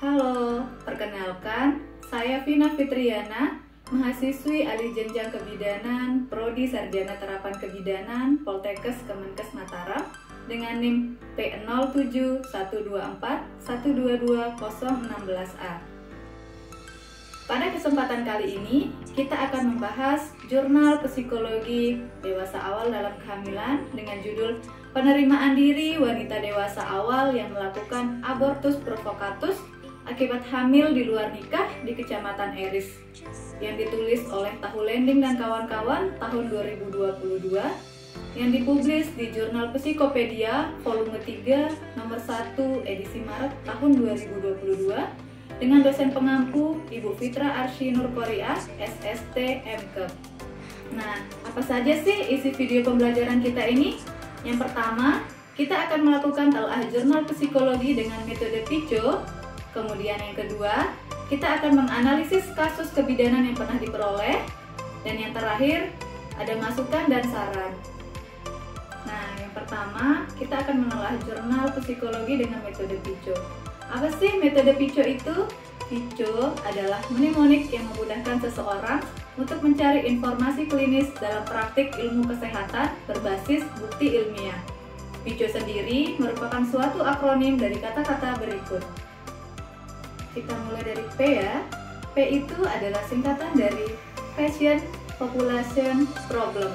Halo, perkenalkan, saya Vina Fitriana, mahasiswi alih jenjang kebidanan, Prodi Sarjana Terapan Kebidanan, Poltekkes Kemenkes Mataram, dengan NIM P071241220016A. Pada kesempatan kali ini, kita akan membahas Jurnal Psikologi Dewasa Awal dalam Kehamilan dengan judul Penerimaan Diri Wanita Dewasa Awal yang melakukan abortus provokatus akibat hamil di luar nikah di Kecamatan Eris, yang ditulis oleh Tahulending dan kawan-kawan tahun 2022, yang dipublis di Jurnal Psikopedia volume 3 nomor 1 edisi Maret tahun 2022 dengan dosen pengampu Ibu Fitra Arsy Nurkoria, SST MKep. Nah, apa saja sih isi video pembelajaran kita ini? Yang pertama, kita akan melakukan telaah jurnal psikologi dengan metode PICO. Kemudian yang kedua, kita akan menganalisis kasus kebidanan yang pernah diperoleh. Dan yang terakhir, ada masukan dan saran. Nah, yang pertama, kita akan menelaah jurnal psikologi dengan metode PICO. Apa sih metode PICO itu? PICO adalah mnemonik yang memudahkan seseorang untuk mencari informasi klinis dalam praktik ilmu kesehatan berbasis bukti ilmiah. PICO sendiri merupakan suatu akronim dari kata-kata berikut. Kita mulai dari P ya. P itu adalah singkatan dari Patient Population Problem,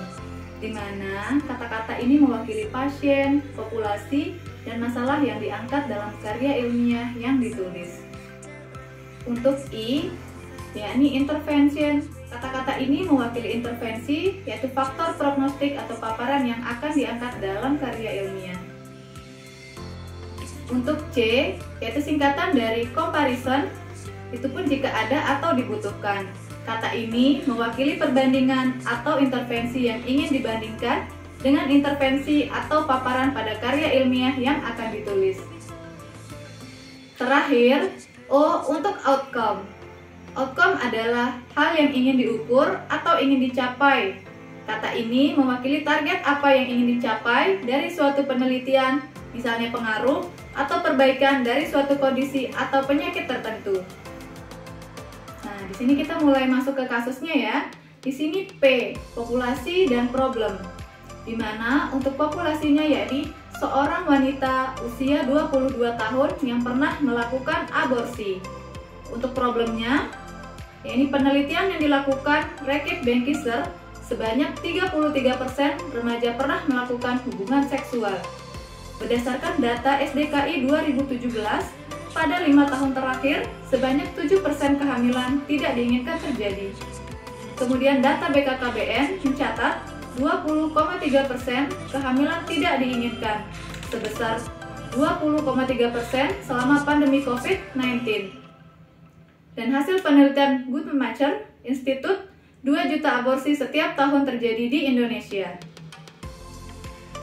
di mana kata-kata ini mewakili pasien, populasi, dan masalah yang diangkat dalam karya ilmiah yang ditulis. Untuk I, yakni intervention. Kata-kata ini mewakili intervensi, yaitu faktor prognostik atau paparan yang akan diangkat dalam karya ilmiah. Untuk C, yaitu singkatan dari comparison, itu pun jika ada atau dibutuhkan. Kata ini mewakili perbandingan atau intervensi yang ingin dibandingkan dengan intervensi atau paparan pada karya ilmiah yang akan ditulis. Terakhir, O untuk outcome. Outcome adalah hal yang ingin diukur atau ingin dicapai. Kata ini mewakili target apa yang ingin dicapai dari suatu penelitian, misalnya pengaruh atau perbaikan dari suatu kondisi atau penyakit tertentu. Nah, di sini kita mulai masuk ke kasusnya ya. Di sini P, populasi dan problem. Di mana untuk populasinya yakni seorang wanita usia 22 tahun yang pernah melakukan aborsi. Untuk problemnya, yakni penelitian yang dilakukan Reckitt Benckiser, sebanyak 33% remaja pernah melakukan hubungan seksual. Berdasarkan data SDKI 2017, pada 5 tahun terakhir, sebanyak 7% kehamilan tidak diinginkan terjadi. Kemudian data BKKBN mencatat 20,3% kehamilan tidak diinginkan, sebesar 20,3% selama pandemi COVID-19. Dan hasil penelitian Guttmacher Institute, 2 juta aborsi setiap tahun terjadi di Indonesia.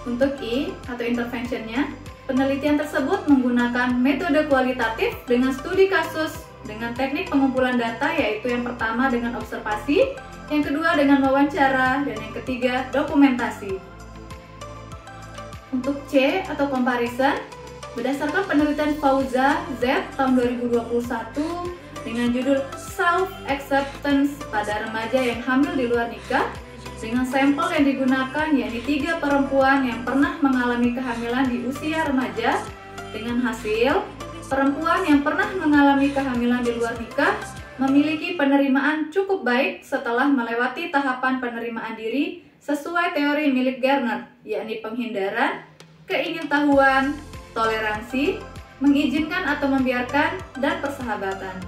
Untuk I atau interventionnya, penelitian tersebut menggunakan metode kualitatif dengan studi kasus dengan teknik pengumpulan data, yaitu yang pertama dengan observasi, yang kedua dengan wawancara, dan yang ketiga dokumentasi. Untuk C atau comparison, berdasarkan penelitian Fauza Z tahun 2021 dengan judul Self-Acceptance pada remaja yang hamil di luar nikah, dengan sampel yang digunakan yakni 3 perempuan yang pernah mengalami kehamilan di usia remaja, dengan hasil perempuan yang pernah mengalami kehamilan di luar nikah memiliki penerimaan cukup baik setelah melewati tahapan penerimaan diri sesuai teori milik Garner, yakni penghindaran, keingintahuan, toleransi, mengizinkan atau membiarkan, dan persahabatan.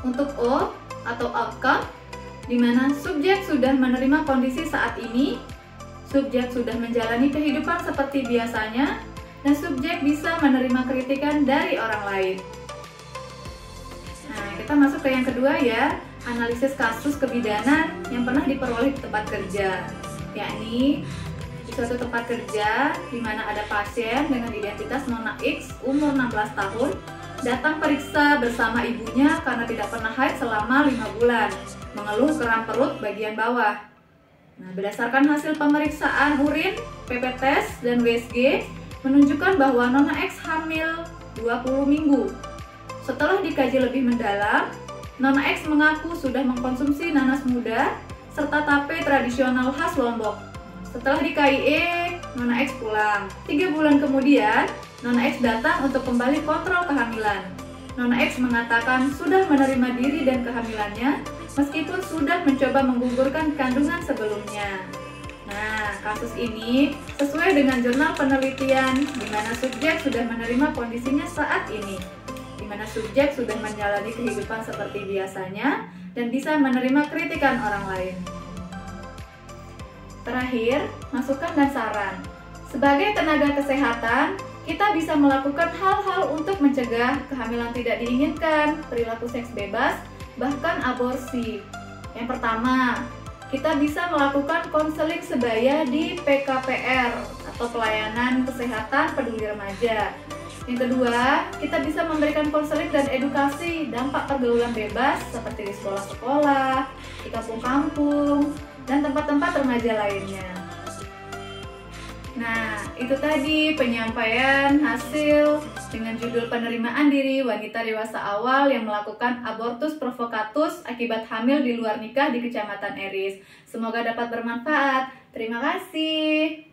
Untuk O atau outcome, di mana subjek sudah menerima kondisi saat ini, subjek sudah menjalani kehidupan seperti biasanya, dan subjek bisa menerima kritikan dari orang lain. Nah, kita masuk ke yang kedua ya, analisis kasus kebidanan yang pernah diperoleh di tempat kerja, yakni di suatu tempat kerja di mana ada pasien dengan identitas Nona X umur 16 tahun datang periksa bersama ibunya karena tidak pernah haid selama 5 bulan, mengeluh kram perut bagian bawah. Nah, berdasarkan hasil pemeriksaan urin, PP test, dan USG menunjukkan bahwa Nona X hamil 20 minggu. Setelah dikaji lebih mendalam, Nona X mengaku sudah mengkonsumsi nanas muda serta tape tradisional khas Lombok. Setelah di KIE, Nona X pulang. 3 bulan kemudian, Nona X datang untuk kembali kontrol kehamilan. Nona X mengatakan sudah menerima diri dan kehamilannya, meskipun sudah mencoba menggugurkan kandungan sebelumnya. Nah, kasus ini sesuai dengan jurnal penelitian di mana subjek sudah menerima kondisinya saat ini, di mana subjek sudah menjalani kehidupan seperti biasanya dan bisa menerima kritikan orang lain. Terakhir, masukan dan saran. Sebagai tenaga kesehatan, kita bisa melakukan hal-hal untuk mencegah kehamilan tidak diinginkan, perilaku seks bebas, bahkan aborsi. Yang pertama, kita bisa melakukan konseling sebaya di PKPR atau Pelayanan Kesehatan Peduli Remaja. Yang kedua, kita bisa memberikan konseling dan edukasi dampak pergaulan bebas seperti di sekolah-sekolah, di kampung-kampung, dan tempat-tempat remaja lainnya. Nah, itu tadi penyampaian hasil dengan judul penerimaan diri wanita dewasa awal yang melakukan abortus provokatus akibat hamil di luar nikah di Kecamatan Eris. Semoga dapat bermanfaat. Terima kasih.